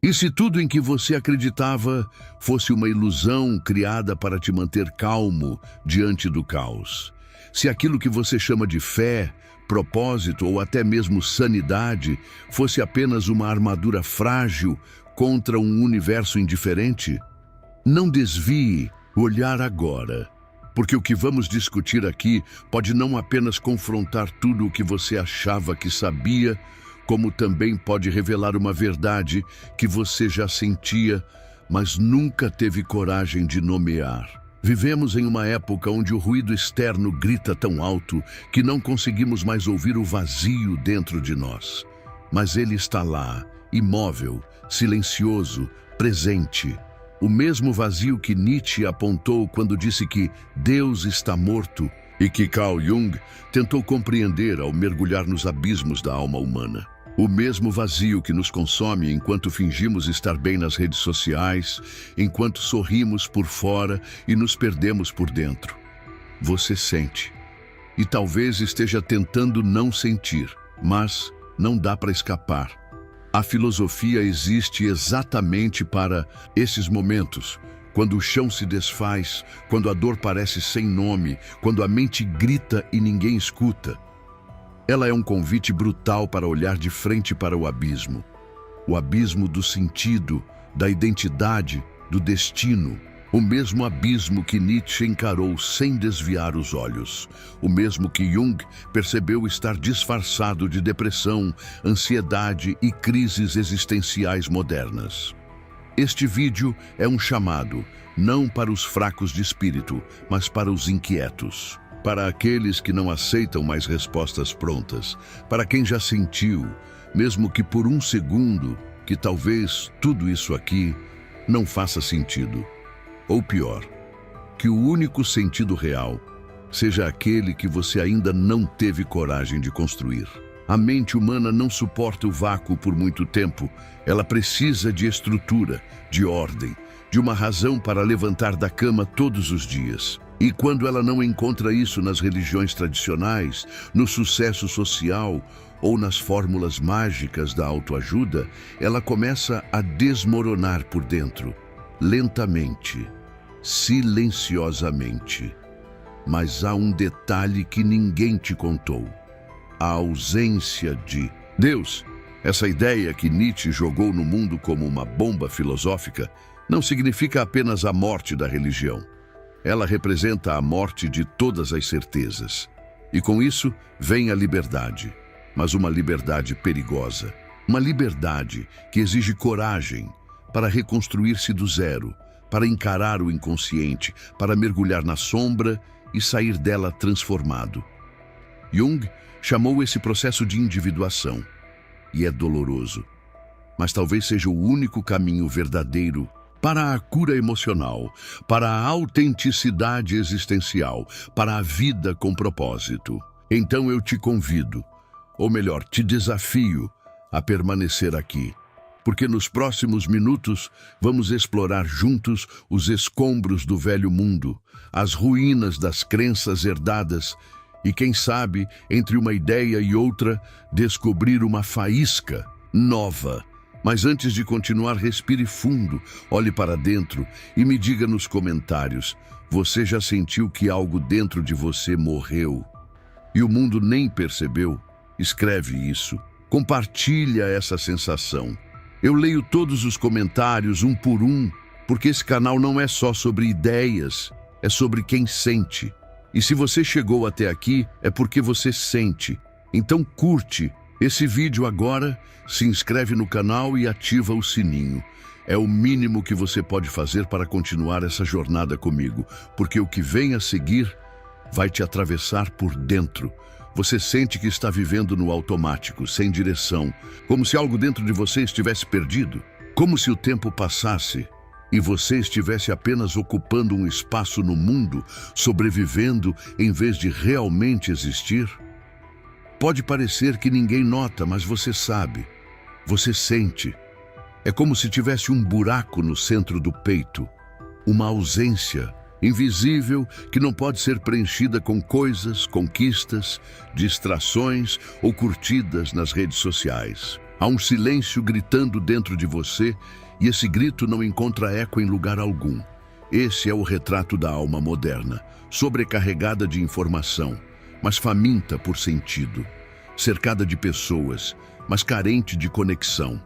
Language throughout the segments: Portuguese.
E se tudo em que você acreditava fosse uma ilusão criada para te manter calmo diante do caos? Se aquilo que você chama de fé, propósito ou até mesmo sanidade fosse apenas uma armadura frágil contra um universo indiferente? Não desvie o olhar agora, porque o que vamos discutir aqui pode não apenas confrontar tudo o que você achava que sabia, como também pode revelar uma verdade que você já sentia, mas nunca teve coragem de nomear. Vivemos em uma época onde o ruído externo grita tão alto que não conseguimos mais ouvir o vazio dentro de nós. Mas ele está lá, imóvel, silencioso, presente. O mesmo vazio que Nietzsche apontou quando disse que Deus está morto e que Carl Jung tentou compreender ao mergulhar nos abismos da alma humana. O mesmo vazio que nos consome enquanto fingimos estar bem nas redes sociais, enquanto sorrimos por fora e nos perdemos por dentro. Você sente. E talvez esteja tentando não sentir, mas não dá para escapar. A filosofia existe exatamente para esses momentos, quando o chão se desfaz, quando a dor parece sem nome, quando a mente grita e ninguém escuta. Ela é um convite brutal para olhar de frente para o abismo do sentido, da identidade, do destino. O mesmo abismo que Nietzsche encarou sem desviar os olhos. O mesmo que Jung percebeu estar disfarçado de depressão, ansiedade e crises existenciais modernas. Este vídeo é um chamado, não para os fracos de espírito, mas para os inquietos. Para aqueles que não aceitam mais respostas prontas, para quem já sentiu, mesmo que por um segundo, que talvez tudo isso aqui não faça sentido. Ou pior, que o único sentido real seja aquele que você ainda não teve coragem de construir. A mente humana não suporta o vácuo por muito tempo. Ela precisa de estrutura, de ordem, de uma razão para levantar da cama todos os dias. E quando ela não encontra isso nas religiões tradicionais, no sucesso social ou nas fórmulas mágicas da autoajuda, ela começa a desmoronar por dentro, lentamente, silenciosamente. Mas há um detalhe que ninguém te contou: a ausência de Deus. Essa ideia que Nietzsche jogou no mundo como uma bomba filosófica não significa apenas a morte da religião. Ela representa a morte de todas as certezas. E com isso vem a liberdade, mas uma liberdade perigosa. Uma liberdade que exige coragem para reconstruir-se do zero, para encarar o inconsciente, para mergulhar na sombra e sair dela transformado. Jung chamou esse processo de individuação. E é doloroso, mas talvez seja o único caminho verdadeiro para a cura emocional, para a autenticidade existencial, para a vida com propósito. Então eu te convido, ou melhor, te desafio a permanecer aqui, porque nos próximos minutos vamos explorar juntos os escombros do velho mundo, as ruínas das crenças herdadas e, quem sabe, entre uma ideia e outra, descobrir uma faísca nova. Mas antes de continuar, respire fundo, olhe para dentro e me diga nos comentários: você já sentiu que algo dentro de você morreu e o mundo nem percebeu? Escreve isso, compartilha essa sensação. Eu leio todos os comentários um por um, porque esse canal não é só sobre ideias, é sobre quem sente. E se você chegou até aqui, é porque você sente. Então curte esse vídeo agora, se inscreve no canal e ativa o sininho. É o mínimo que você pode fazer para continuar essa jornada comigo, porque o que vem a seguir vai te atravessar por dentro. Você sente que está vivendo no automático, sem direção, como se algo dentro de você estivesse perdido, como se o tempo passasse e você estivesse apenas ocupando um espaço no mundo, sobrevivendo em vez de realmente existir. Pode parecer que ninguém nota, mas você sabe, você sente. É como se tivesse um buraco no centro do peito, uma ausência invisível que não pode ser preenchida com coisas, conquistas, distrações ou curtidas nas redes sociais. Há um silêncio gritando dentro de você e esse grito não encontra eco em lugar algum. Esse é o retrato da alma moderna, sobrecarregada de informação, mas faminta por sentido, cercada de pessoas, mas carente de conexão,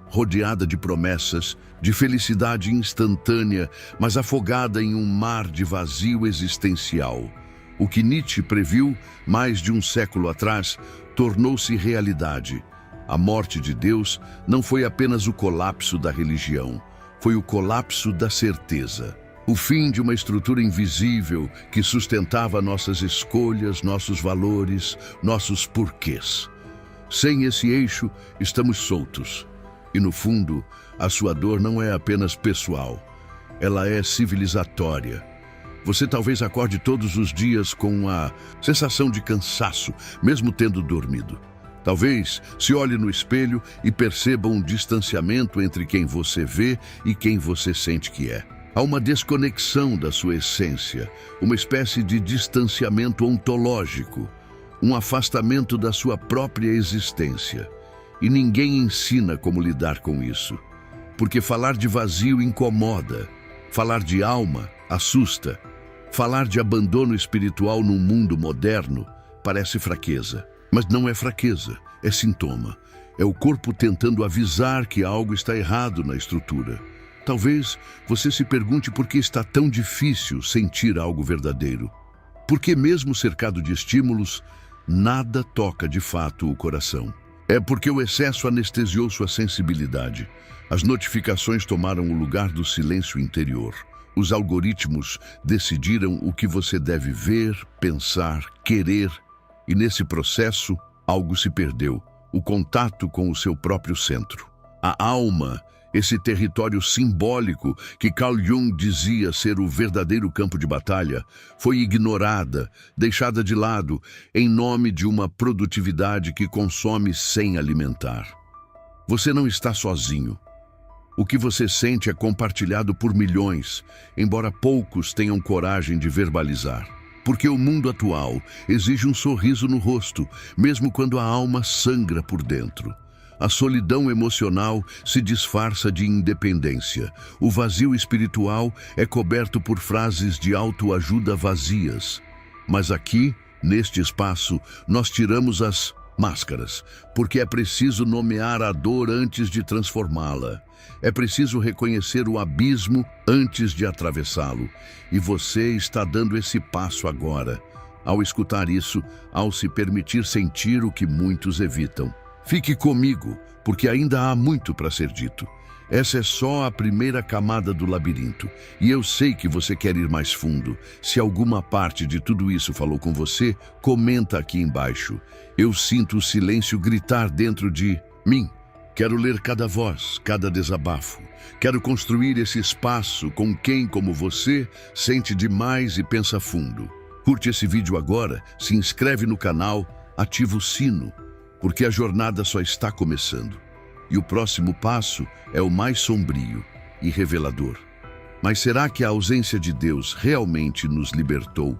rodeada de promessas, de felicidade instantânea, mas afogada em um mar de vazio existencial. O que Nietzsche previu mais de um século atrás tornou-se realidade. A morte de Deus não foi apenas o colapso da religião, foi o colapso da certeza. O fim de uma estrutura invisível que sustentava nossas escolhas, nossos valores, nossos porquês. Sem esse eixo, estamos soltos. E no fundo, a sua dor não é apenas pessoal, ela é civilizatória. Você talvez acorde todos os dias com a sensação de cansaço, mesmo tendo dormido. Talvez se olhe no espelho e perceba um distanciamento entre quem você vê e quem você sente que é. Há uma desconexão da sua essência, uma espécie de distanciamento ontológico, um afastamento da sua própria existência. E ninguém ensina como lidar com isso, porque falar de vazio incomoda, falar de alma assusta, falar de abandono espiritual num mundo moderno parece fraqueza. Mas não é fraqueza, é sintoma. É o corpo tentando avisar que algo está errado na estrutura. Talvez você se pergunte por que está tão difícil sentir algo verdadeiro. Porque mesmo cercado de estímulos, nada toca de fato o coração. É porque o excesso anestesiou sua sensibilidade. As notificações tomaram o lugar do silêncio interior. Os algoritmos decidiram o que você deve ver, pensar, querer. E nesse processo, algo se perdeu. O contato com o seu próprio centro. A alma, esse território simbólico que Carl Jung dizia ser o verdadeiro campo de batalha, foi ignorada, deixada de lado, em nome de uma produtividade que consome sem alimentar. Você não está sozinho. O que você sente é compartilhado por milhões, embora poucos tenham coragem de verbalizar. Porque o mundo atual exige um sorriso no rosto, mesmo quando a alma sangra por dentro. A solidão emocional se disfarça de independência. O vazio espiritual é coberto por frases de autoajuda vazias. Mas aqui, neste espaço, nós tiramos as máscaras, porque é preciso nomear a dor antes de transformá-la. É preciso reconhecer o abismo antes de atravessá-lo. E você está dando esse passo agora. Ao escutar isso, ao se permitir sentir o que muitos evitam. Fique comigo, porque ainda há muito para ser dito. Essa é só a primeira camada do labirinto. E eu sei que você quer ir mais fundo. Se alguma parte de tudo isso falou com você, comenta aqui embaixo. Eu sinto o silêncio gritar dentro de mim. Quero ler cada voz, cada desabafo. Quero construir esse espaço com quem, como você, sente demais e pensa fundo. Curte esse vídeo agora, se inscreve no canal, ativa o sino, porque a jornada só está começando. E o próximo passo é o mais sombrio e revelador. Mas será que a ausência de Deus realmente nos libertou?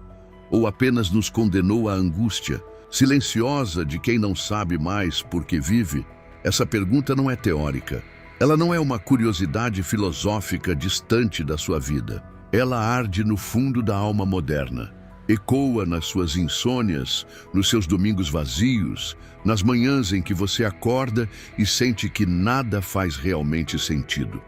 Ou apenas nos condenou à angústia, silenciosa de quem não sabe mais por que vive? Essa pergunta não é teórica. Ela não é uma curiosidade filosófica distante da sua vida. Ela arde no fundo da alma moderna. Ecoa nas suas insônias, nos seus domingos vazios, nas manhãs em que você acorda e sente que nada faz realmente sentido.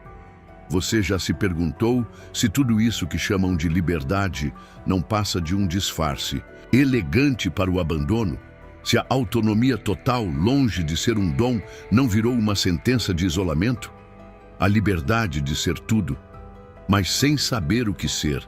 Você já se perguntou se tudo isso que chamam de liberdade não passa de um disfarce elegante para o abandono? Se a autonomia total, longe de ser um dom, não virou uma sentença de isolamento? A liberdade de ser tudo, mas sem saber o que ser.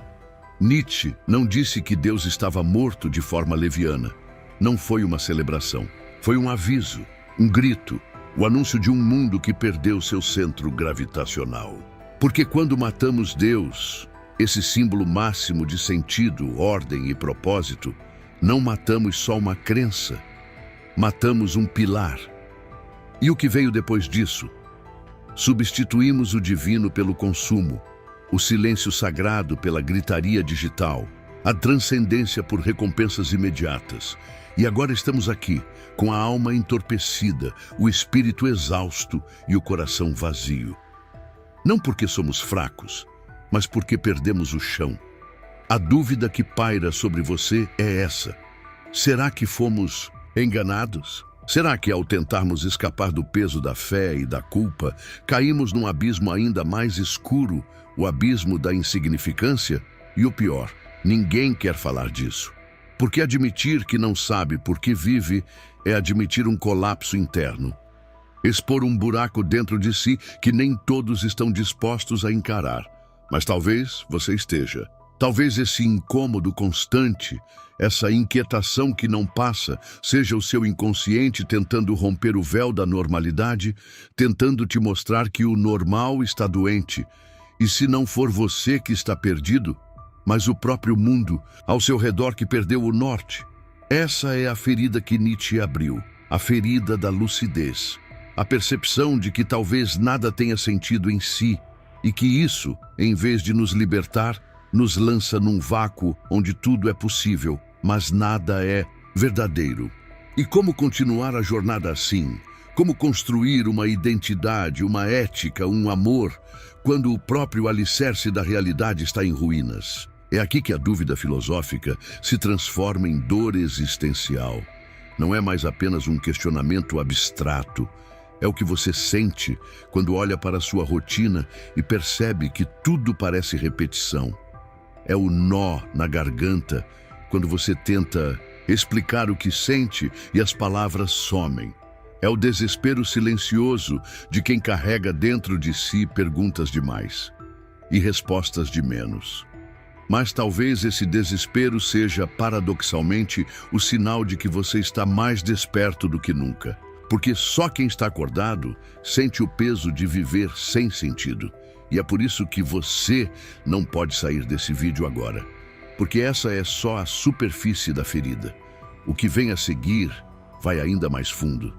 Nietzsche não disse que Deus estava morto de forma leviana. Não foi uma celebração. Foi um aviso, um grito, o anúncio de um mundo que perdeu seu centro gravitacional. Porque quando matamos Deus, esse símbolo máximo de sentido, ordem e propósito, não matamos só uma crença, matamos um pilar. E o que veio depois disso? Substituímos o divino pelo consumo, o silêncio sagrado pela gritaria digital, a transcendência por recompensas imediatas. E agora estamos aqui, com a alma entorpecida, o espírito exausto e o coração vazio. Não porque somos fracos, mas porque perdemos o chão. A dúvida que paira sobre você é essa: será que fomos enganados? Será que, ao tentarmos escapar do peso da fé e da culpa, caímos num abismo ainda mais escuro, o abismo da insignificância? E o pior, ninguém quer falar disso. Porque admitir que não sabe por que vive é admitir um colapso interno. Expor um buraco dentro de si que nem todos estão dispostos a encarar. Mas talvez você esteja. Talvez esse incômodo constante, essa inquietação que não passa, seja o seu inconsciente tentando romper o véu da normalidade, tentando te mostrar que o normal está doente. E se não for você que está perdido, mas o próprio mundo ao seu redor que perdeu o norte. Essa é a ferida que Nietzsche abriu, a ferida da lucidez. A percepção de que talvez nada tenha sentido em si e que isso, em vez de nos libertar, nos lança num vácuo onde tudo é possível, mas nada é verdadeiro. E como continuar a jornada assim? Como construir uma identidade, uma ética, um amor, quando o próprio alicerce da realidade está em ruínas? É aqui que a dúvida filosófica se transforma em dor existencial. Não é mais apenas um questionamento abstrato. É o que você sente quando olha para a sua rotina e percebe que tudo parece repetição. É o nó na garganta quando você tenta explicar o que sente e as palavras somem. É o desespero silencioso de quem carrega dentro de si perguntas demais e respostas de menos. Mas talvez esse desespero seja, paradoxalmente, o sinal de que você está mais desperto do que nunca. Porque só quem está acordado sente o peso de viver sem sentido. E é por isso que você não pode sair desse vídeo agora. Porque essa é só a superfície da ferida. O que vem a seguir vai ainda mais fundo.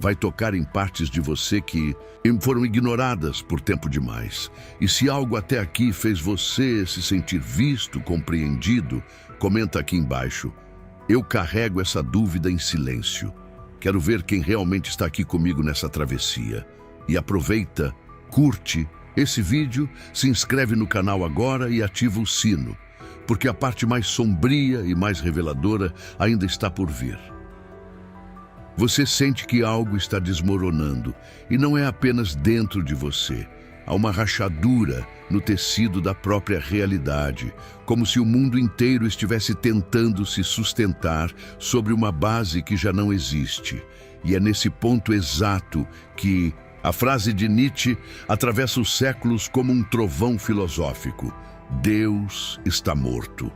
Vai tocar em partes de você que foram ignoradas por tempo demais. E se algo até aqui fez você se sentir visto, compreendido, comenta aqui embaixo. Eu carrego essa dúvida em silêncio. Quero ver quem realmente está aqui comigo nessa travessia. E aproveita, curte esse vídeo, se inscreve no canal agora e ativa o sino, porque a parte mais sombria e mais reveladora ainda está por vir. Você sente que algo está desmoronando, e não é apenas dentro de você. Há uma rachadura no tecido da própria realidade, como se o mundo inteiro estivesse tentando se sustentar sobre uma base que já não existe. E é nesse ponto exato que a frase de Nietzsche atravessa os séculos como um trovão filosófico: Deus está morto.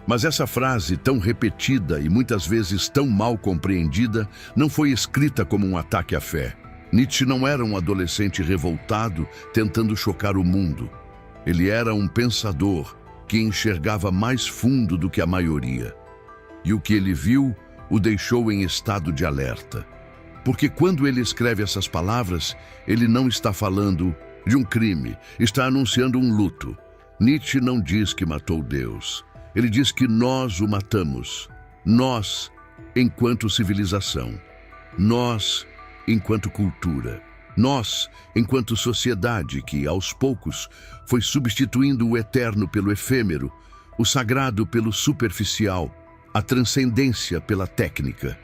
Mas essa frase, tão repetida e muitas vezes tão mal compreendida, não foi escrita como um ataque à fé. Nietzsche não era um adolescente revoltado tentando chocar o mundo. Ele era um pensador que enxergava mais fundo do que a maioria. E o que ele viu o deixou em estado de alerta. Porque quando ele escreve essas palavras, ele não está falando de um crime, está anunciando um luto. Nietzsche não diz que matou Deus. Ele diz que nós o matamos. Nós, enquanto civilização. Nós, enquanto cultura. Nós, enquanto sociedade que, aos poucos, foi substituindo o eterno pelo efêmero, o sagrado pelo superficial, a transcendência pela técnica.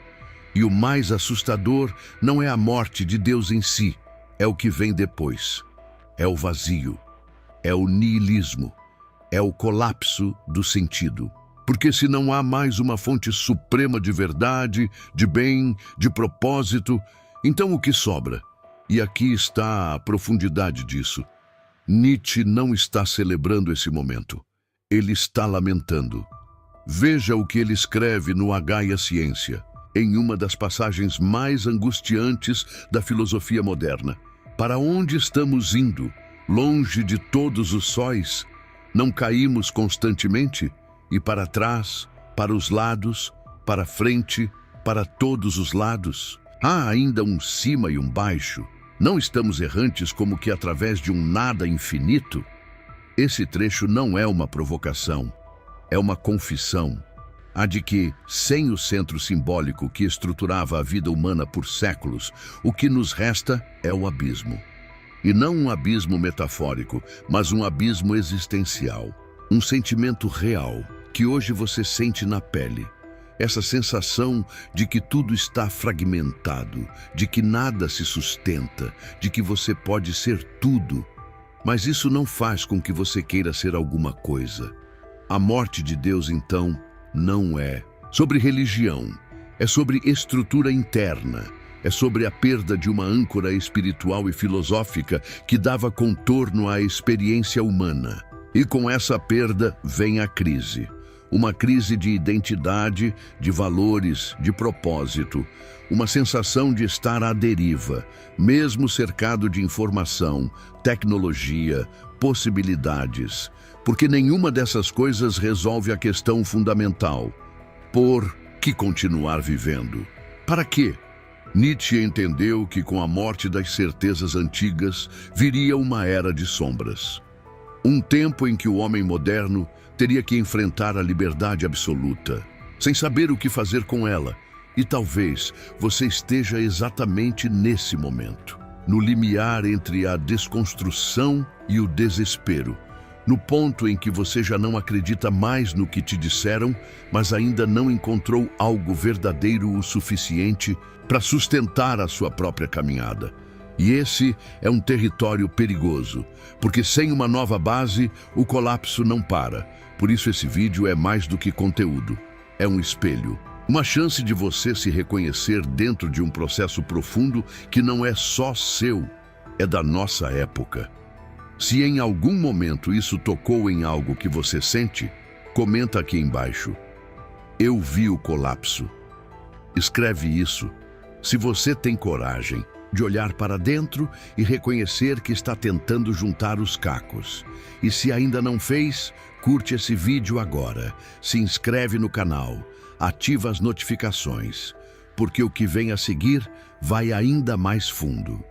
E o mais assustador não é a morte de Deus em si, é o que vem depois. É o vazio, é o niilismo, é o colapso do sentido. Porque se não há mais uma fonte suprema de verdade, de bem, de propósito, então o que sobra? E aqui está a profundidade disso. Nietzsche não está celebrando esse momento. Ele está lamentando. Veja o que ele escreve no H e a Ciência, em uma das passagens mais angustiantes da filosofia moderna. Para onde estamos indo? Longe de todos os sóis? Não caímos constantemente? E para trás, para os lados, para frente, para todos os lados? Há ainda um cima e um baixo? Não estamos errantes como que através de um nada infinito? Esse trecho não é uma provocação. é uma confissão, a de que, sem o centro simbólico que estruturava a vida humana por séculos, o que nos resta é o abismo. E não um abismo metafórico, mas um abismo existencial. Um sentimento real, que hoje você sente na pele. Essa sensação de que tudo está fragmentado, de que nada se sustenta, de que você pode ser tudo. Mas isso não faz com que você queira ser alguma coisa. A morte de Deus, então, não é sobre religião, é sobre estrutura interna, é sobre a perda de uma âncora espiritual e filosófica que dava contorno à experiência humana. E com essa perda vem a crise. Uma crise de identidade, de valores, de propósito. Uma sensação de estar à deriva, mesmo cercado de informação, tecnologia, possibilidades. Porque nenhuma dessas coisas resolve a questão fundamental. Por que continuar vivendo? Para quê? Nietzsche entendeu que com a morte das certezas antigas viria uma era de sombras. Um tempo em que o homem moderno teria que enfrentar a liberdade absoluta, sem saber o que fazer com ela. E talvez você esteja exatamente nesse momento, no limiar entre a desconstrução e o desespero, no ponto em que você já não acredita mais no que te disseram, mas ainda não encontrou algo verdadeiro o suficiente para sustentar a sua própria caminhada. E esse é um território perigoso, porque sem uma nova base, o colapso não para. Por isso esse vídeo é mais do que conteúdo. É um espelho. Uma chance de você se reconhecer dentro de um processo profundo que não é só seu, é da nossa época. Se em algum momento isso tocou em algo que você sente, comenta aqui embaixo. Eu vi o colapso. Escreve isso. Se você tem coragem de olhar para dentro e reconhecer que está tentando juntar os cacos. E se ainda não fez, curte esse vídeo agora, se inscreve no canal, ativa as notificações, porque o que vem a seguir vai ainda mais fundo.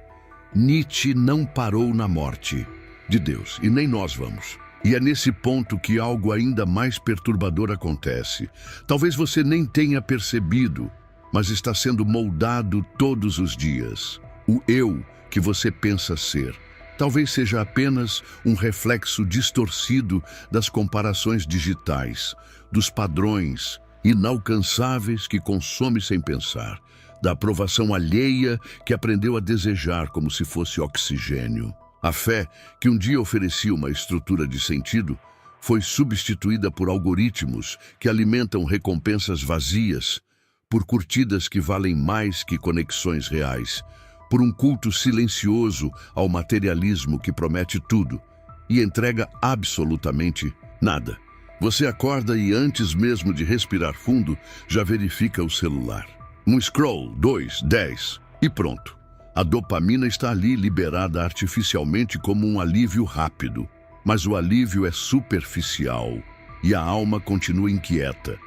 Nietzsche não parou na morte de Deus, e nem nós vamos. E é nesse ponto que algo ainda mais perturbador acontece. Talvez você nem tenha percebido, mas está sendo moldado todos os dias. O eu que você pensa ser talvez seja apenas um reflexo distorcido das comparações digitais, dos padrões inalcançáveis que consome sem pensar, da aprovação alheia que aprendeu a desejar como se fosse oxigênio. A fé, que um dia oferecia uma estrutura de sentido, foi substituída por algoritmos que alimentam recompensas vazias, por curtidas que valem mais que conexões reais, por um culto silencioso ao materialismo que promete tudo e entrega absolutamente nada. Você acorda e antes mesmo de respirar fundo, já verifica o celular. Um scroll, 2, 10 e pronto. A dopamina está ali liberada artificialmente como um alívio rápido, mas o alívio é superficial e a alma continua inquieta,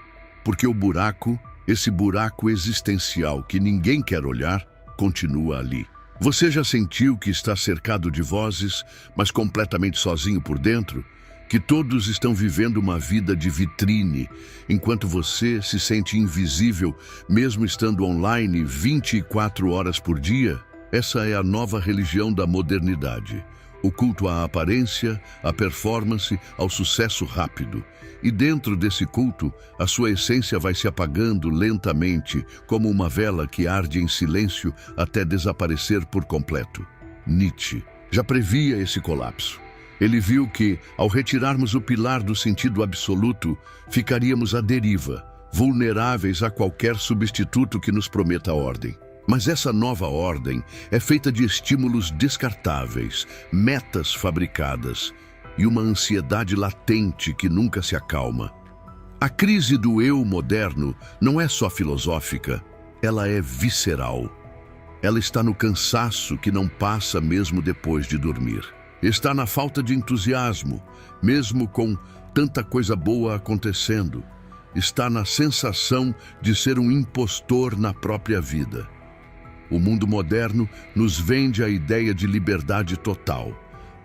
porque o buraco, esse buraco existencial que ninguém quer olhar, continua ali. Você já sentiu que está cercado de vozes, mas completamente sozinho por dentro? Que todos estão vivendo uma vida de vitrine, enquanto você se sente invisível, mesmo estando online 24 horas por dia? Essa é a nova religião da modernidade. O culto à aparência, à performance, ao sucesso rápido. E dentro desse culto, a sua essência vai se apagando lentamente, como uma vela que arde em silêncio até desaparecer por completo. Nietzsche já previa esse colapso. Ele viu que, ao retirarmos o pilar do sentido absoluto, ficaríamos à deriva, vulneráveis a qualquer substituto que nos prometa a ordem. Mas essa nova ordem é feita de estímulos descartáveis, metas fabricadas e uma ansiedade latente que nunca se acalma. A crise do eu moderno não é só filosófica, ela é visceral. Ela está no cansaço que não passa mesmo depois de dormir. Está na falta de entusiasmo, mesmo com tanta coisa boa acontecendo. Está na sensação de ser um impostor na própria vida. O mundo moderno nos vende a ideia de liberdade total,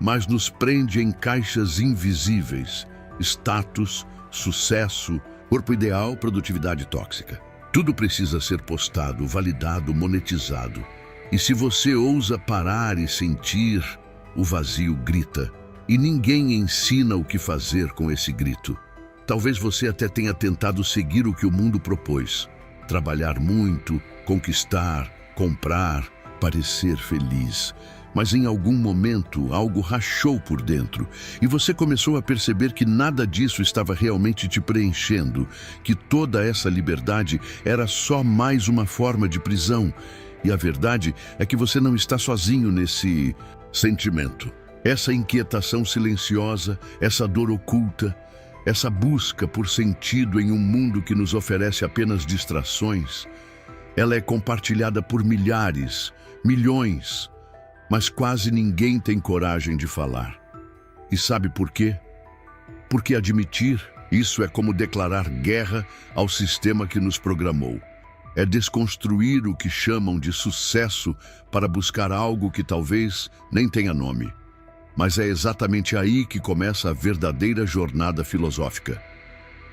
mas nos prende em caixas invisíveis, status, sucesso, corpo ideal, produtividade tóxica. Tudo precisa ser postado, validado, monetizado. E se você ousa parar e sentir, o vazio grita. E ninguém ensina o que fazer com esse grito. Talvez você até tenha tentado seguir o que o mundo propôs. Trabalhar muito, conquistar, comprar, parecer feliz. Mas em algum momento algo rachou por dentro e você começou a perceber que nada disso estava realmente te preenchendo, que toda essa liberdade era só mais uma forma de prisão. E a verdade é que você não está sozinho nesse sentimento. Essa inquietação silenciosa, essa dor oculta, essa busca por sentido em um mundo que nos oferece apenas distrações, ela é compartilhada por milhares, milhões, mas quase ninguém tem coragem de falar. E sabe por quê? Porque admitir isso é como declarar guerra ao sistema que nos programou. É desconstruir o que chamam de sucesso para buscar algo que talvez nem tenha nome. Mas é exatamente aí que começa a verdadeira jornada filosófica.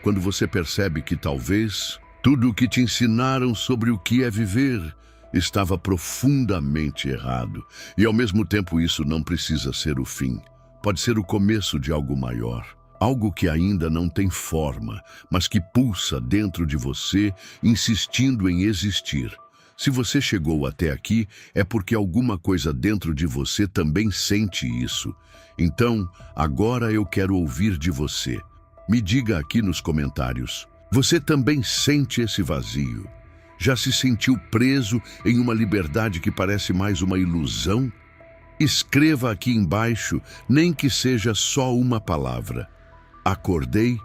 Quando você percebe que talvez tudo o que te ensinaram sobre o que é viver estava profundamente errado. E ao mesmo tempo isso não precisa ser o fim. Pode ser o começo de algo maior. Algo que ainda não tem forma, mas que pulsa dentro de você, insistindo em existir. Se você chegou até aqui, é porque alguma coisa dentro de você também sente isso. Então, agora eu quero ouvir de você. Me diga aqui nos comentários. Você também sente esse vazio? Já se sentiu preso em uma liberdade que parece mais uma ilusão? Escreva aqui embaixo, nem que seja só uma palavra. Acordei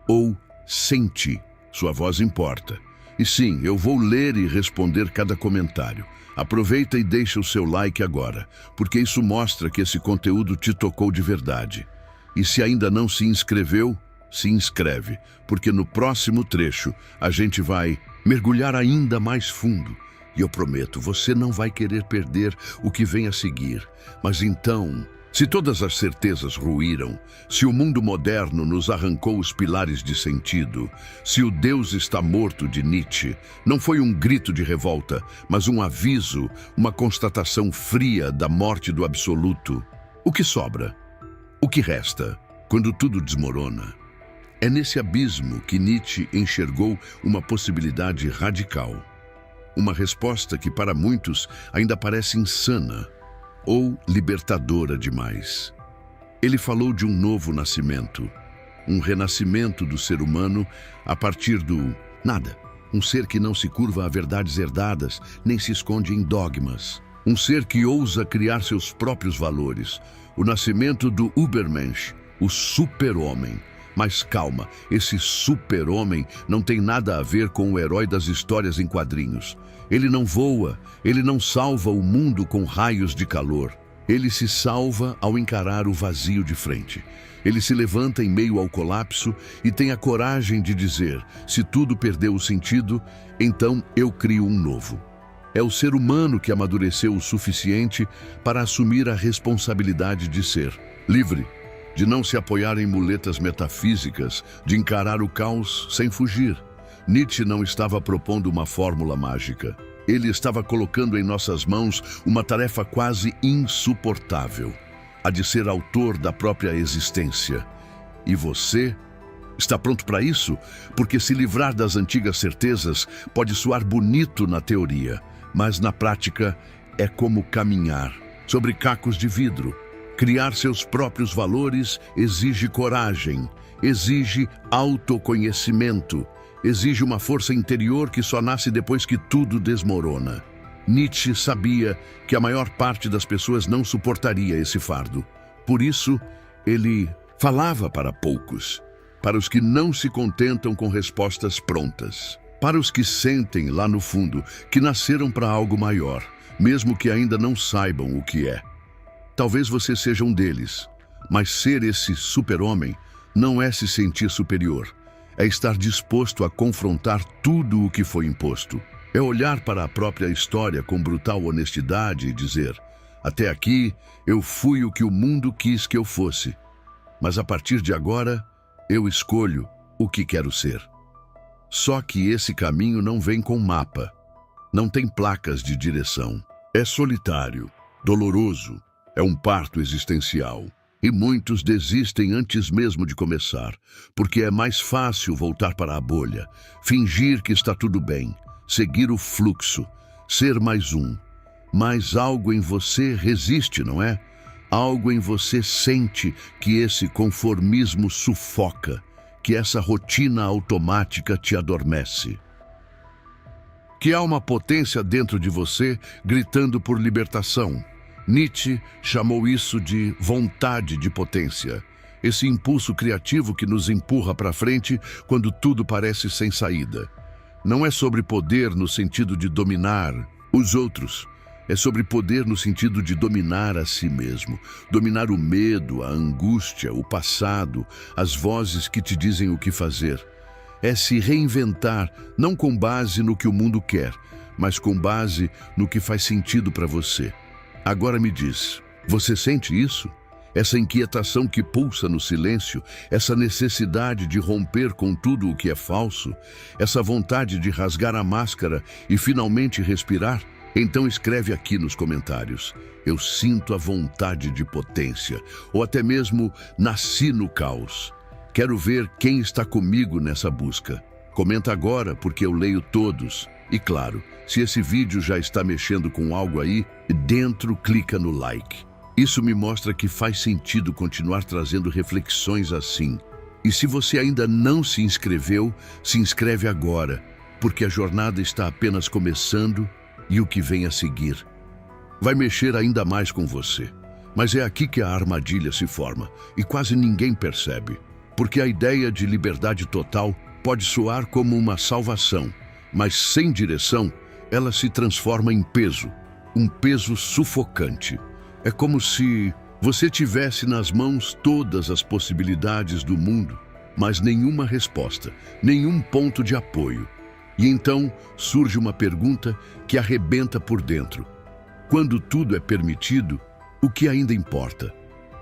ou senti. Sua voz importa. E sim, eu vou ler e responder cada comentário. Aproveita e deixa o seu like agora, porque isso mostra que esse conteúdo te tocou de verdade. E se ainda não se inscreveu, se inscreve, porque no próximo trecho a gente vai mergulhar ainda mais fundo. E eu prometo, você não vai querer perder o que vem a seguir. Mas então, se todas as certezas ruíram, se o mundo moderno nos arrancou os pilares de sentido, se o Deus está morto de Nietzsche, não foi um grito de revolta, mas um aviso, uma constatação fria da morte do absoluto. O que sobra? O que resta quando tudo desmorona? É nesse abismo que Nietzsche enxergou uma possibilidade radical. Uma resposta que para muitos ainda parece insana ou libertadora demais. Ele falou de um novo nascimento, um renascimento do ser humano a partir do nada. Um ser que não se curva a verdades herdadas, nem se esconde em dogmas. Um ser que ousa criar seus próprios valores. O nascimento do Übermensch, o super-homem. Mas calma, esse super-homem não tem nada a ver com o herói das histórias em quadrinhos. Ele não voa, ele não salva o mundo com raios de calor. Ele se salva ao encarar o vazio de frente. Ele se levanta em meio ao colapso e tem a coragem de dizer: se tudo perdeu o sentido, então eu crio um novo. É o ser humano que amadureceu o suficiente para assumir a responsabilidade de ser livre, de não se apoiar em muletas metafísicas, de encarar o caos sem fugir. Nietzsche não estava propondo uma fórmula mágica. Ele estava colocando em nossas mãos uma tarefa quase insuportável, a de ser autor da própria existência. E você está pronto para isso? Porque se livrar das antigas certezas pode soar bonito na teoria, mas na prática é como caminhar sobre cacos de vidro. Criar seus próprios valores exige coragem, exige autoconhecimento, exige uma força interior que só nasce depois que tudo desmorona. Nietzsche sabia que a maior parte das pessoas não suportaria esse fardo. Por isso, ele falava para poucos, para os que não se contentam com respostas prontas, para os que sentem lá no fundo que nasceram para algo maior, mesmo que ainda não saibam o que é. Talvez você seja um deles, mas ser esse super-homem não é se sentir superior. É estar disposto a confrontar tudo o que foi imposto. É olhar para a própria história com brutal honestidade e dizer: até aqui eu fui o que o mundo quis que eu fosse. Mas a partir de agora, eu escolho o que quero ser. Só que esse caminho não vem com mapa, não tem placas de direção. É solitário, doloroso, é um parto existencial. E muitos desistem antes mesmo de começar, porque é mais fácil voltar para a bolha, fingir que está tudo bem, seguir o fluxo, ser mais um. Mas algo em você resiste, não é? Algo em você sente que esse conformismo sufoca, que essa rotina automática te adormece. Que há uma potência dentro de você gritando por libertação. Nietzsche chamou isso de vontade de potência, esse impulso criativo que nos empurra para frente quando tudo parece sem saída. Não é sobre poder no sentido de dominar os outros, é sobre poder no sentido de dominar a si mesmo, dominar o medo, a angústia, o passado, as vozes que te dizem o que fazer. É se reinventar, não com base no que o mundo quer, mas com base no que faz sentido para você. Agora me diz, você sente isso? Essa inquietação que pulsa no silêncio, essa necessidade de romper com tudo o que é falso, essa vontade de rasgar a máscara e finalmente respirar? Então escreve aqui nos comentários, eu sinto a vontade de potência, ou até mesmo nasci no caos. Quero ver quem está comigo nessa busca. Comenta agora porque eu leio todos. E claro, se esse vídeo já está mexendo com algo aí, dentro clica no like. Isso me mostra que faz sentido continuar trazendo reflexões assim. E se você ainda não se inscreveu, se inscreve agora, porque a jornada está apenas começando e o que vem a seguir vai mexer ainda mais com você. Mas é aqui que a armadilha se forma e quase ninguém percebe, porque a ideia de liberdade total pode soar como uma salvação, mas sem direção, ela se transforma em peso, um peso sufocante. É como se você tivesse nas mãos todas as possibilidades do mundo, mas nenhuma resposta, nenhum ponto de apoio. E então surge uma pergunta que arrebenta por dentro. Quando tudo é permitido, o que ainda importa?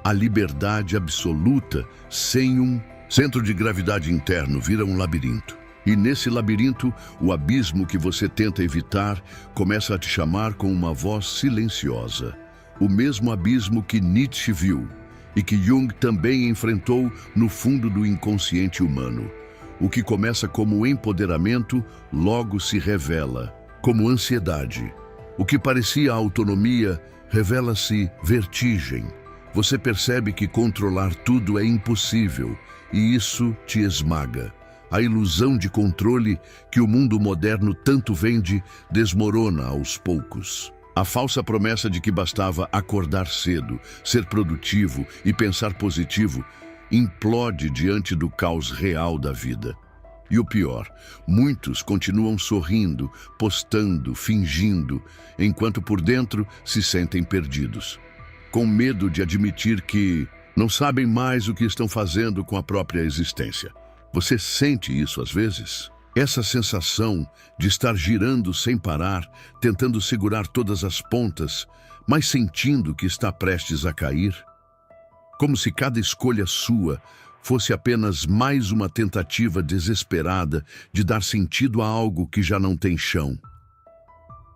A liberdade absoluta sem um centro de gravidade interno vira um labirinto. E nesse labirinto, o abismo que você tenta evitar começa a te chamar com uma voz silenciosa. O mesmo abismo que Nietzsche viu e que Jung também enfrentou no fundo do inconsciente humano. O que começa como empoderamento, logo se revela como ansiedade. O que parecia autonomia, revela-se vertigem. Você percebe que controlar tudo é impossível e isso te esmaga. A ilusão de controle que o mundo moderno tanto vende desmorona aos poucos. A falsa promessa de que bastava acordar cedo, ser produtivo e pensar positivo implode diante do caos real da vida. E o pior, muitos continuam sorrindo, postando, fingindo, enquanto por dentro se sentem perdidos, com medo de admitir que não sabem mais o que estão fazendo com a própria existência. Você sente isso às vezes? Essa sensação de estar girando sem parar, tentando segurar todas as pontas, mas sentindo que está prestes a cair? Como se cada escolha sua fosse apenas mais uma tentativa desesperada de dar sentido a algo que já não tem chão.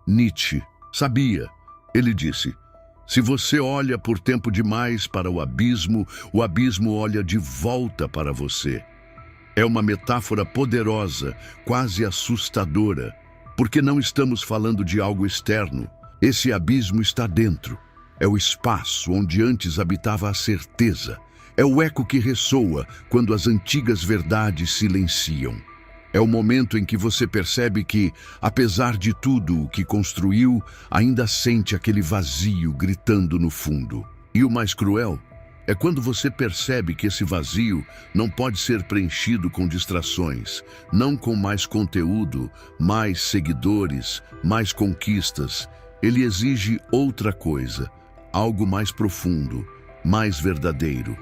Nietzsche sabia. Ele disse, se você olha por tempo demais para o abismo olha de volta para você. É uma metáfora poderosa, quase assustadora, porque não estamos falando de algo externo. Esse abismo está dentro. É o espaço onde antes habitava a certeza. É o eco que ressoa quando as antigas verdades silenciam. É o momento em que você percebe que, apesar de tudo o que construiu, ainda sente aquele vazio gritando no fundo. E o mais cruel é quando você percebe que esse vazio não pode ser preenchido com distrações, não com mais conteúdo, mais seguidores, mais conquistas. Ele exige outra coisa, algo mais profundo, mais verdadeiro.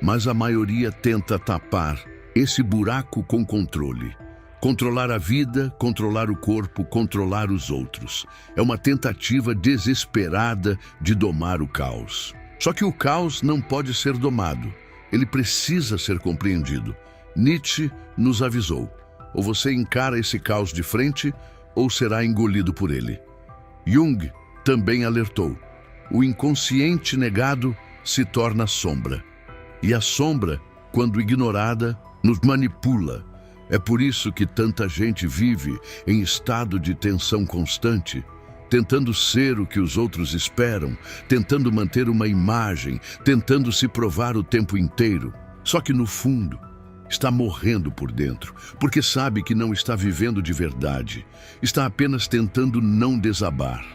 Mas a maioria tenta tapar esse buraco com controle. Controlar a vida, controlar o corpo, controlar os outros. É uma tentativa desesperada de domar o caos. Só que o caos não pode ser domado. Ele precisa ser compreendido. Nietzsche nos avisou: ou você encara esse caos de frente, ou será engolido por ele. Jung também alertou: o inconsciente negado se torna sombra. E a sombra, quando ignorada, nos manipula. É por isso que tanta gente vive em estado de tensão constante, tentando ser o que os outros esperam, tentando manter uma imagem, tentando se provar o tempo inteiro. Só que no fundo, está morrendo por dentro, porque sabe que não está vivendo de verdade, está apenas tentando não desabar.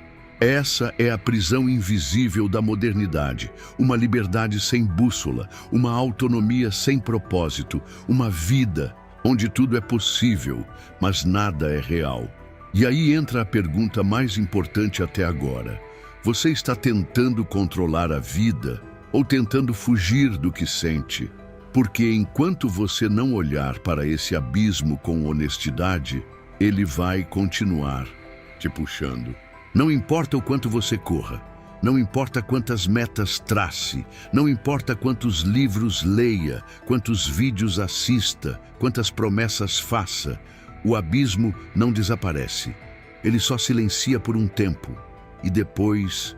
Essa é a prisão invisível da modernidade, uma liberdade sem bússola, uma autonomia sem propósito, uma vida onde tudo é possível, mas nada é real. E aí entra a pergunta mais importante até agora. Você está tentando controlar a vida ou tentando fugir do que sente? Porque enquanto você não olhar para esse abismo com honestidade, ele vai continuar te puxando. Não importa o quanto você corra, não importa quantas metas trace, não importa quantos livros leia, quantos vídeos assista, quantas promessas faça, o abismo não desaparece. Ele só silencia por um tempo e depois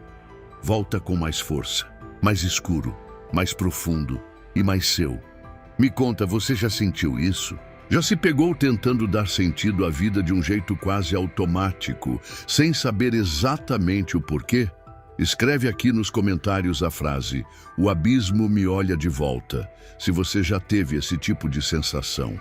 volta com mais força, mais escuro, mais profundo e mais seu. Me conta, você já sentiu isso? Já se pegou tentando dar sentido à vida de um jeito quase automático, sem saber exatamente o porquê? Escreve aqui nos comentários a frase: o abismo me olha de volta, se você já teve esse tipo de sensação.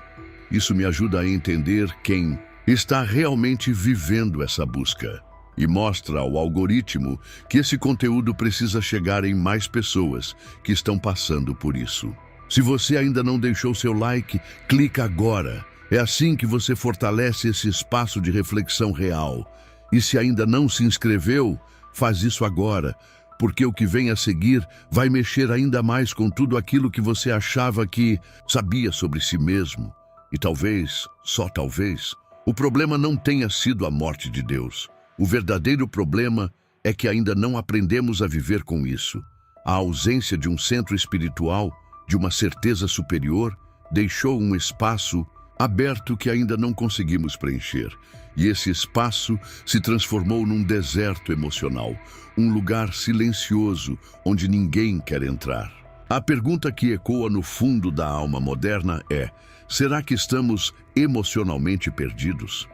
Isso me ajuda a entender quem está realmente vivendo essa busca. E mostra ao algoritmo que esse conteúdo precisa chegar em mais pessoas que estão passando por isso. Se você ainda não deixou seu like, clica agora. É assim que você fortalece esse espaço de reflexão real. E se ainda não se inscreveu, faz isso agora, porque o que vem a seguir vai mexer ainda mais com tudo aquilo que você achava que sabia sobre si mesmo. E talvez, só talvez, o problema não tenha sido a morte de Deus. O verdadeiro problema é que ainda não aprendemos a viver com isso. A ausência de um centro espiritual, de uma certeza superior, deixou um espaço aberto que ainda não conseguimos preencher. E esse espaço se transformou num deserto emocional, um lugar silencioso onde ninguém quer entrar. A pergunta que ecoa no fundo da alma moderna é: será que estamos emocionalmente perdidos?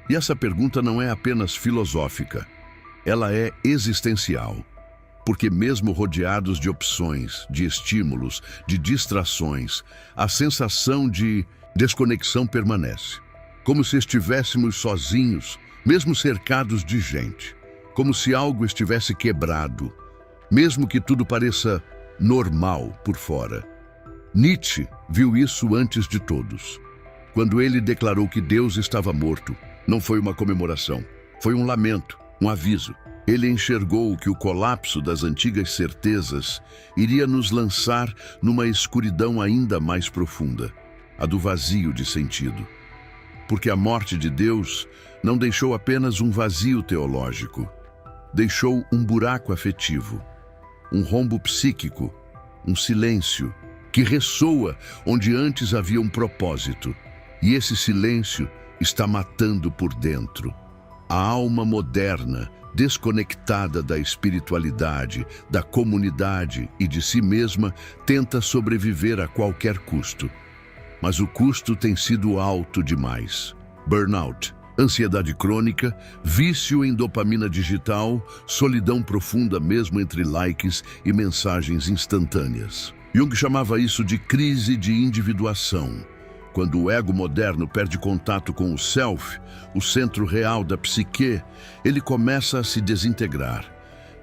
E essa pergunta não é apenas filosófica, ela é existencial. Porque mesmo rodeados de opções, de estímulos, de distrações, a sensação de desconexão permanece. Como se estivéssemos sozinhos, mesmo cercados de gente. Como se algo estivesse quebrado, mesmo que tudo pareça normal por fora. Nietzsche viu isso antes de todos. Quando ele declarou que Deus estava morto, não foi uma comemoração, foi um lamento, um aviso. Ele enxergou que o colapso das antigas certezas iria nos lançar numa escuridão ainda mais profunda, a do vazio de sentido. Porque a morte de Deus não deixou apenas um vazio teológico, deixou um buraco afetivo, um rombo psíquico, um silêncio que ressoa onde antes havia um propósito. E esse silêncio está matando por dentro. A alma moderna, desconectada da espiritualidade, da comunidade e de si mesma, tenta sobreviver a qualquer custo. Mas o custo tem sido alto demais. Burnout, ansiedade crônica, vício em dopamina digital, solidão profunda mesmo entre likes e mensagens instantâneas. Jung chamava isso de crise de individuação. Quando o ego moderno perde contato com o self, o centro real da psique, ele começa a se desintegrar.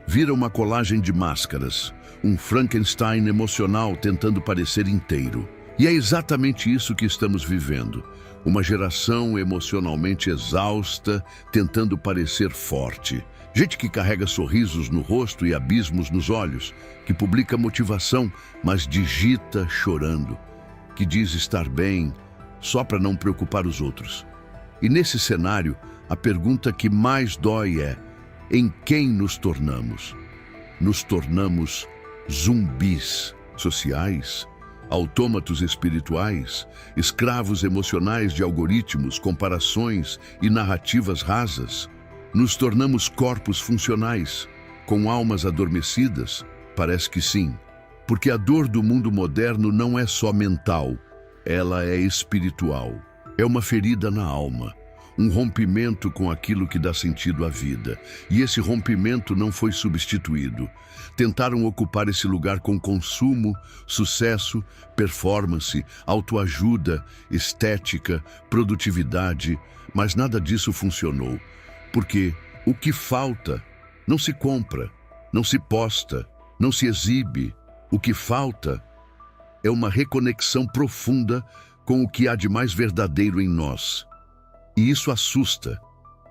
Vira uma colagem de máscaras, um Frankenstein emocional tentando parecer inteiro. E é exatamente isso que estamos vivendo. Uma geração emocionalmente exausta, tentando parecer forte. Gente que carrega sorrisos no rosto e abismos nos olhos, que publica motivação, mas digita chorando. Que diz estar bem, só para não preocupar os outros. E nesse cenário, a pergunta que mais dói é: em quem nos tornamos? Nos tornamos zumbis sociais? autômatos espirituais, escravos emocionais de algoritmos, comparações e narrativas rasas. Nos tornamos corpos funcionais, com almas adormecidas? Parece que sim, porque a dor do mundo moderno não é só mental, ela é espiritual. É uma ferida na alma, um rompimento com aquilo que dá sentido à vida. E esse rompimento não foi substituído. Tentaram ocupar esse lugar com consumo, sucesso, performance, autoajuda, estética, produtividade, mas nada disso funcionou. Porque o que falta não se compra, não se posta, não se exibe. O que falta é uma reconexão profunda com o que há de mais verdadeiro em nós. E isso assusta,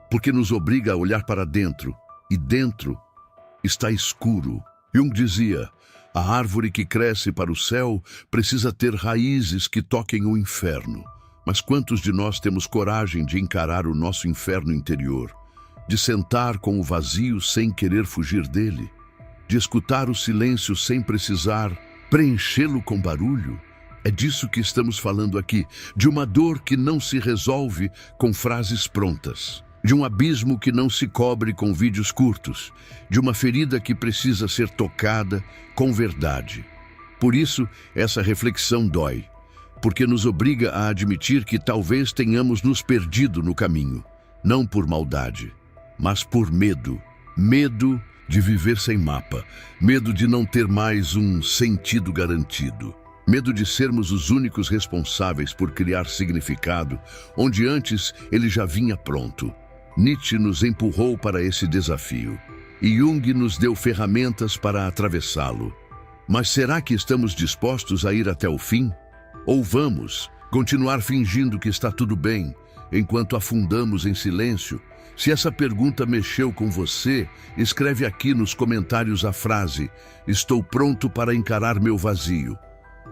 porque nos obriga a olhar para dentro, e dentro está escuro. Jung dizia, a árvore que cresce para o céu precisa ter raízes que toquem o inferno. Mas quantos de nós temos coragem de encarar o nosso inferno interior, de sentar com o vazio sem querer fugir dele, de escutar o silêncio sem precisar preenchê-lo com barulho? É disso que estamos falando aqui, de uma dor que não se resolve com frases prontas, de um abismo que não se cobre com vídeos curtos, de uma ferida que precisa ser tocada com verdade. Por isso, essa reflexão dói, porque nos obriga a admitir que talvez tenhamos nos perdido no caminho, não por maldade, mas por medo. Medo de viver sem mapa, medo de não ter mais um sentido garantido. Medo de sermos os únicos responsáveis por criar significado, onde antes ele já vinha pronto. Nietzsche nos empurrou para esse desafio, e Jung nos deu ferramentas para atravessá-lo. Mas será que estamos dispostos a ir até o fim? Ou vamos continuar fingindo que está tudo bem, enquanto afundamos em silêncio? Se essa pergunta mexeu com você, escreve aqui nos comentários a frase: "Estou pronto para encarar meu vazio".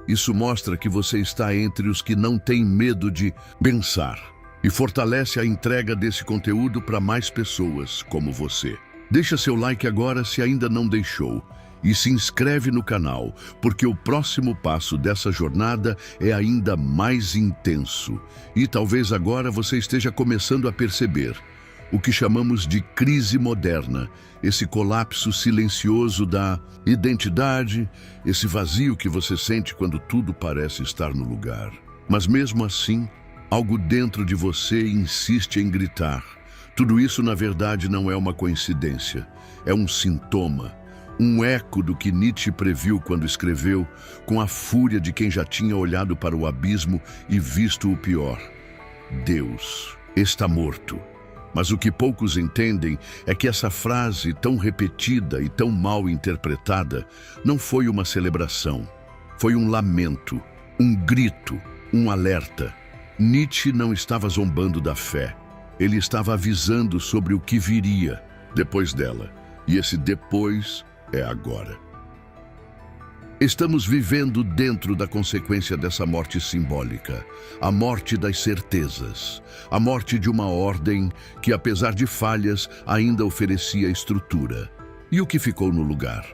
Isso mostra que você está entre os que não têm medo de pensar e fortalece a entrega desse conteúdo para mais pessoas como você. Deixa seu like agora se ainda não deixou e se inscreve no canal, porque o próximo passo dessa jornada é ainda mais intenso. E talvez agora você esteja começando a perceber o que chamamos de crise moderna, esse colapso silencioso da identidade, esse vazio que você sente quando tudo parece estar no lugar. Mas mesmo assim, algo dentro de você insiste em gritar. Tudo isso, na verdade, não é uma coincidência, é um sintoma, um eco do que Nietzsche previu quando escreveu, com a fúria de quem já tinha olhado para o abismo e visto o pior. Deus está morto. Mas o que poucos entendem é que essa frase, tão repetida e tão mal interpretada, não foi uma celebração. Foi um lamento, um grito, um alerta. Nietzsche não estava zombando da fé. Ele estava avisando sobre o que viria depois dela. E esse depois é agora. Estamos vivendo dentro da consequência dessa morte simbólica, a morte das certezas, a morte de uma ordem que, apesar de falhas, ainda oferecia estrutura. E o que ficou no lugar?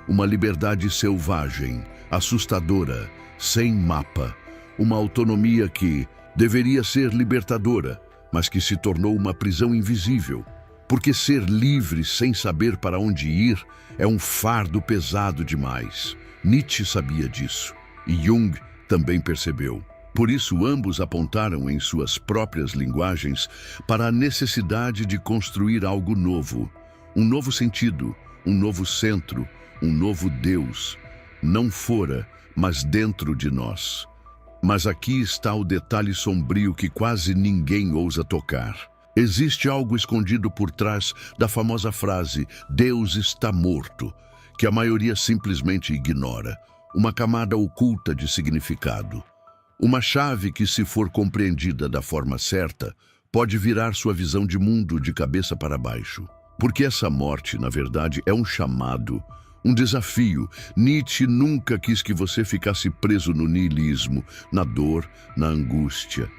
Uma liberdade selvagem, assustadora, sem mapa, uma autonomia que deveria ser libertadora, mas que se tornou uma prisão invisível. Porque ser livre sem saber para onde ir é um fardo pesado demais. Nietzsche sabia disso, e Jung também percebeu. Por isso, ambos apontaram em suas próprias linguagens para a necessidade de construir algo novo, um novo sentido, um novo centro, um novo Deus, não fora, mas dentro de nós. Mas aqui está o detalhe sombrio que quase ninguém ousa tocar. Existe algo escondido por trás da famosa frase "Deus está morto", que a maioria simplesmente ignora, uma camada oculta de significado. Uma chave que, se for compreendida da forma certa, pode virar sua visão de mundo de cabeça para baixo. Porque essa morte, na verdade, é um chamado, um desafio. Nietzsche nunca quis que você ficasse preso no niilismo, na dor, na angústia.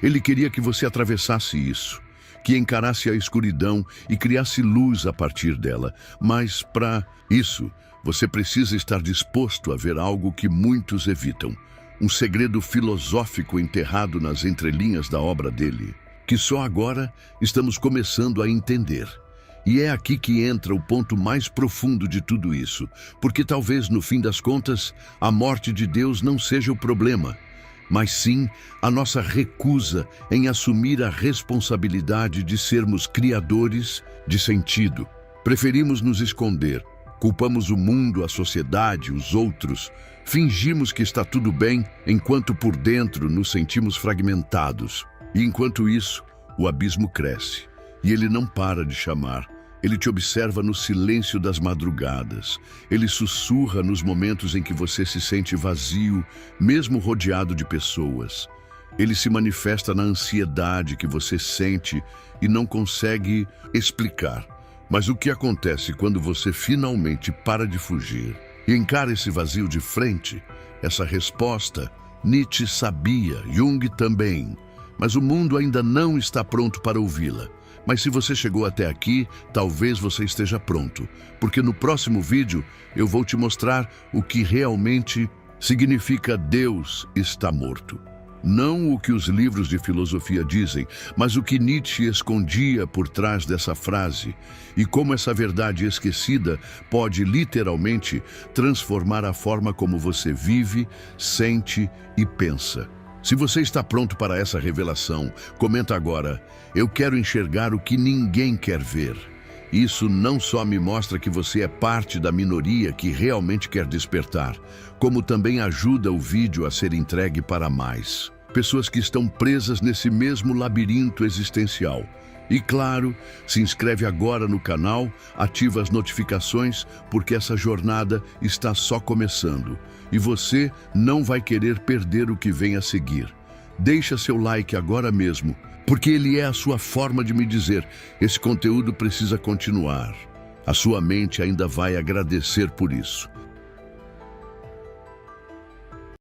Ele queria que você atravessasse isso, que encarasse a escuridão e criasse luz a partir dela. Mas, para isso, você precisa estar disposto a ver algo que muitos evitam: um segredo filosófico enterrado nas entrelinhas da obra dele, que só agora estamos começando a entender. E é aqui que entra o ponto mais profundo de tudo isso, porque talvez, no fim das contas, a morte de Deus não seja o problema, mas sim a nossa recusa em assumir a responsabilidade de sermos criadores de sentido. Preferimos nos esconder, culpamos o mundo, a sociedade, os outros, fingimos que está tudo bem, enquanto por dentro nos sentimos fragmentados. E enquanto isso, o abismo cresce, e ele não para de chamar. Ele te observa no silêncio das madrugadas. Ele sussurra nos momentos em que você se sente vazio, mesmo rodeado de pessoas. Ele se manifesta na ansiedade que você sente e não consegue explicar. Mas o que acontece quando você finalmente para de fugir e encara esse vazio de frente? Essa resposta, Nietzsche sabia, Jung também, mas o mundo ainda não está pronto para ouvi-la. Mas se você chegou até aqui, talvez você esteja pronto, porque no próximo vídeo eu vou te mostrar o que realmente significa Deus está morto. Não o que os livros de filosofia dizem, mas o que Nietzsche escondia por trás dessa frase, e como essa verdade esquecida pode literalmente transformar a forma como você vive, sente e pensa. Se você está pronto para essa revelação, comenta agora: eu quero enxergar o que ninguém quer ver. Isso não só me mostra que você é parte da minoria que realmente quer despertar, como também ajuda o vídeo a ser entregue para mais pessoas que estão presas nesse mesmo labirinto existencial. E claro, se inscreve agora no canal, ativa as notificações, porque essa jornada está só começando. E você não vai querer perder o que vem a seguir. Deixa seu like agora mesmo, porque ele é a sua forma de me dizer: esse conteúdo precisa continuar. A sua mente ainda vai agradecer por isso.